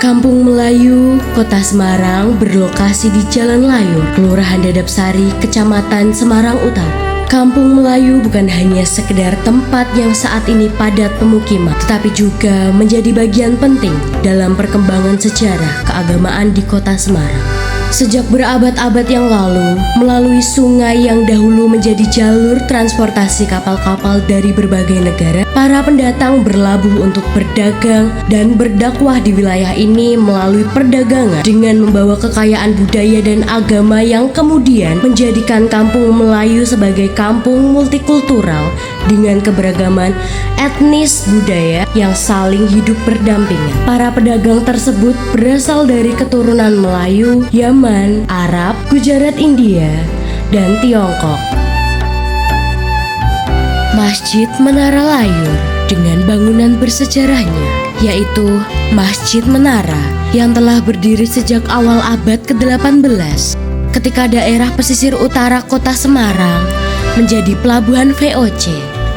Kampung Melayu, Kota Semarang berlokasi di Jalan Layur, Kelurahan Dadapsari, Kecamatan Semarang Utara. Kampung Melayu bukan hanya sekedar tempat yang saat ini padat pemukiman, tetapi juga menjadi bagian penting dalam perkembangan sejarah keagamaan di Kota Semarang. Sejak berabad-abad yang lalu, melalui sungai yang dahulu menjadi jalur transportasi kapal-kapal dari berbagai negara, para pendatang berlabuh untuk berdagang dan berdakwah di wilayah ini melalui perdagangan dengan membawa kekayaan budaya dan agama yang kemudian menjadikan Kampung Melayu sebagai kampung multikultural dengan keberagaman etnis budaya yang saling hidup berdampingan. Para pedagang tersebut berasal dari keturunan Melayu, Yaman, Arab, Gujarat, India, dan Tiongkok. Masjid Menara Layur dengan bangunan bersejarahnya, yaitu Masjid Menara yang telah berdiri sejak awal abad ke-18 ketika daerah pesisir utara Kota Semarang menjadi pelabuhan VOC.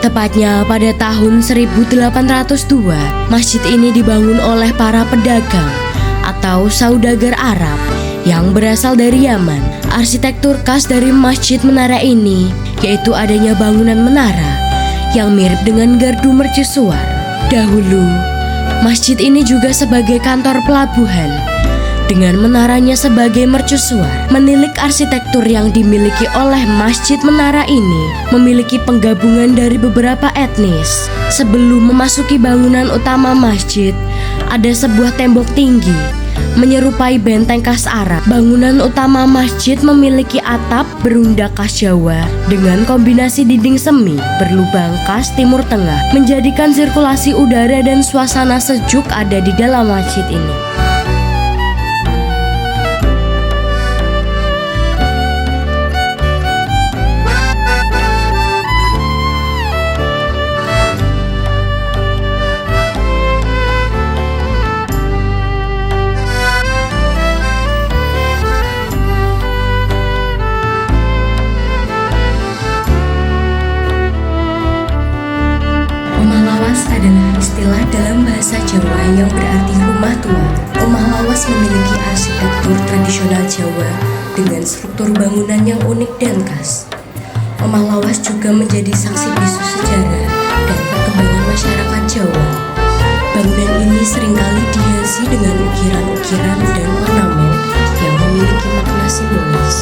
Tepatnya pada tahun 1802, masjid ini dibangun oleh para pedagang atau saudagar Arab yang berasal dari Yaman. Arsitektur khas dari Masjid Menara ini yaitu adanya bangunan menara yang mirip dengan gardu mercusuar. Dahulu, masjid ini juga sebagai kantor pelabuhan dengan menaranya sebagai mercusuar. Menilik arsitektur yang dimiliki oleh Masjid Menara ini memiliki penggabungan dari beberapa etnis. Sebelum memasuki bangunan utama masjid, ada sebuah tembok tinggi menyerupai benteng khas Arab. Bangunan utama masjid memiliki atap berundak khas Jawa dengan kombinasi dinding semi berlubang khas Timur Tengah, menjadikan sirkulasi udara dan suasana sejuk ada di dalam masjid ini. Adalah istilah dalam bahasa Jawa yang berarti rumah tua. Rumah lawas memiliki arsitektur tradisional Jawa dengan struktur bangunan yang unik dan khas. Rumah lawas juga menjadi saksi bisu sejarah dan perkembangan masyarakat Jawa. Bangunan ini seringkali dihiasi dengan ukiran-ukiran dan ornamen yang memiliki makna simbolis.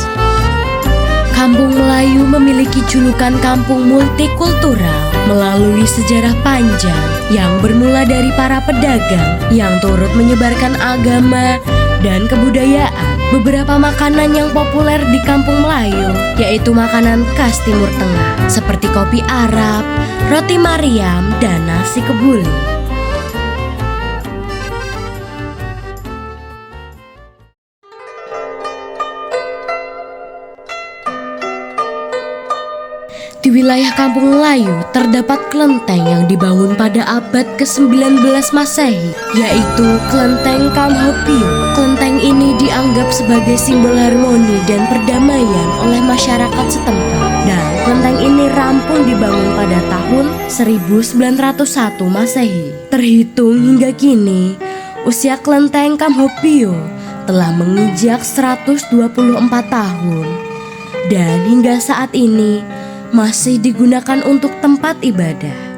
Kampung Melayu memiliki julukan kampung multikultural melalui sejarah panjang yang bermula dari para pedagang yang turut menyebarkan agama dan kebudayaan. Beberapa makanan yang populer di Kampung Melayu yaitu makanan khas Timur Tengah seperti kopi Arab, roti Mariam, dan nasi kebuli. Di wilayah Kampung Melayu terdapat kelenteng yang dibangun pada abad ke-19 Masehi, yaitu Kelenteng Kamhopio. Kelenteng ini dianggap sebagai simbol harmoni dan perdamaian oleh masyarakat setempat. Dan kelenteng ini rampung dibangun pada tahun 1901 Masehi. Terhitung hingga kini, usia Kelenteng Kamhopio telah menginjak 124 tahun. Dan hingga saat ini masih digunakan untuk tempat ibadah.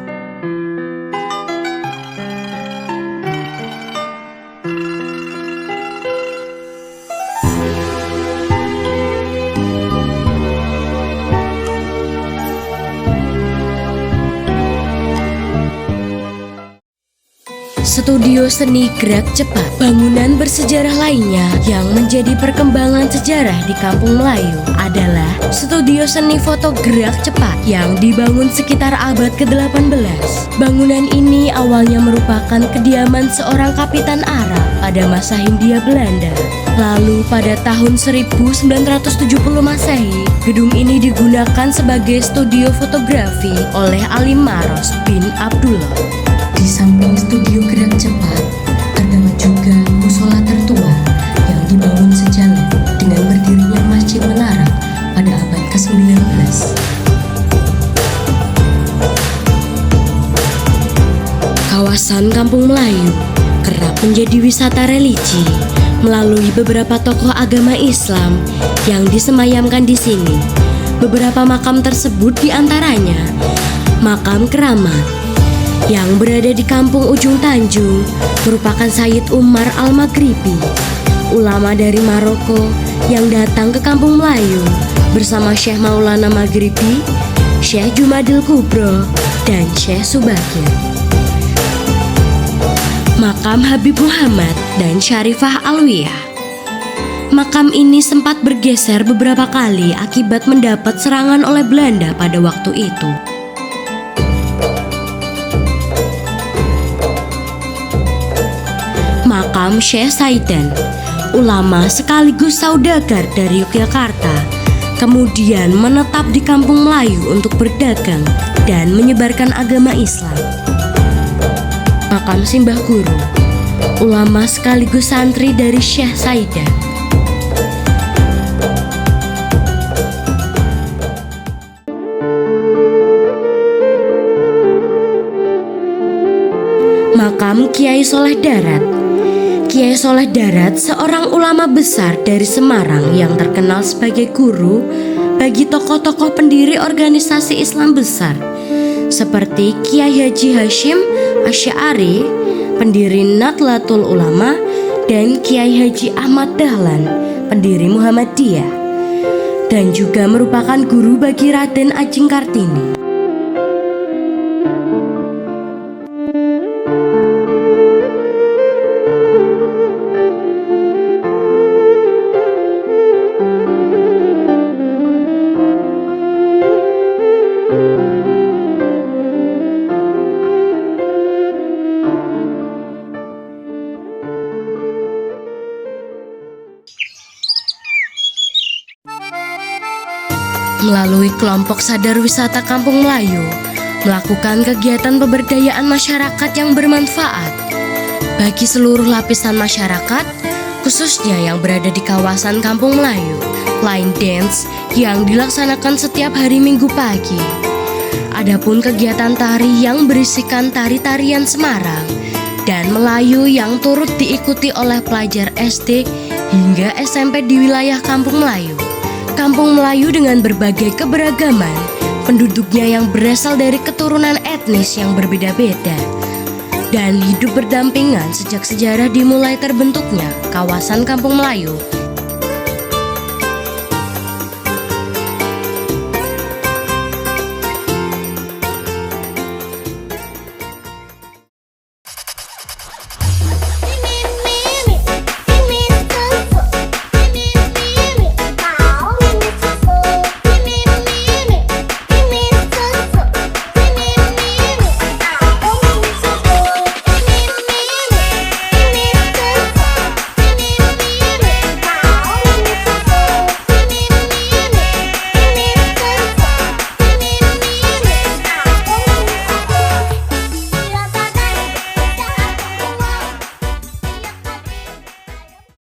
Studio Seni Gerak Cepat, bangunan bersejarah lainnya yang menjadi perkembangan sejarah di Kampung Melayu adalah Studio Seni Foto Gerak Cepat yang dibangun sekitar abad ke-18. Bangunan ini awalnya merupakan kediaman seorang kapitan Arab pada masa Hindia Belanda. Lalu pada tahun 1970 Masehi, gedung ini digunakan sebagai studio fotografi oleh Ali Maros bin Abdullah. Di samping studio gerak cepat, terdapat juga musola tertua yang dibangun sejalan dengan berdirinya Masjid Menara pada abad ke-19. Kawasan Kampung Melayu kerap digarap menjadi wisata religi melalui beberapa tokoh agama Islam yang disemayamkan di sini. Beberapa makam tersebut diantaranya Makam Keramat yang berada di Kampung Ujung Tanjung merupakan Sayyid Umar Al-Maghribi, ulama dari Maroko yang datang ke Kampung Melayu bersama Syekh Maulana Maghribi, Syekh Jumadil Kubro, dan Syekh Subakir. Makam Habib Muhammad dan Syarifah Alwiyah. Makam ini sempat bergeser beberapa kali akibat mendapat serangan oleh Belanda pada waktu itu. Makam Syekh Saidan, ulama sekaligus saudagar dari Yogyakarta, kemudian menetap di Kampung Melayu untuk berdagang dan menyebarkan agama Islam. Makam Simbah Guru, ulama sekaligus santri dari Syekh Saidan. Makam Kiai Soleh Darat. Kiai Soleh Darat seorang ulama besar dari Semarang yang terkenal sebagai guru bagi tokoh-tokoh pendiri organisasi Islam besar seperti Kiai Haji Hashim Asy'ari, pendiri Nahdlatul Ulama, dan Kiai Haji Ahmad Dahlan, pendiri Muhammadiyah, dan juga merupakan guru bagi Raden Ajeng Kartini. Melalui kelompok sadar wisata Kampung Melayu, melakukan kegiatan pemberdayaan masyarakat yang bermanfaat bagi seluruh lapisan masyarakat, khususnya yang berada di kawasan Kampung Melayu. Line dance yang dilaksanakan setiap hari Minggu pagi. Adapun kegiatan tari yang berisikan tari-tarian Semarang dan Melayu yang turut diikuti oleh pelajar SD hingga SMP di wilayah Kampung Melayu. Kampung Melayu dengan berbagai keberagaman, penduduknya yang berasal dari keturunan etnis yang berbeda-beda, dan hidup berdampingan sejak sejarah dimulai terbentuknya kawasan Kampung Melayu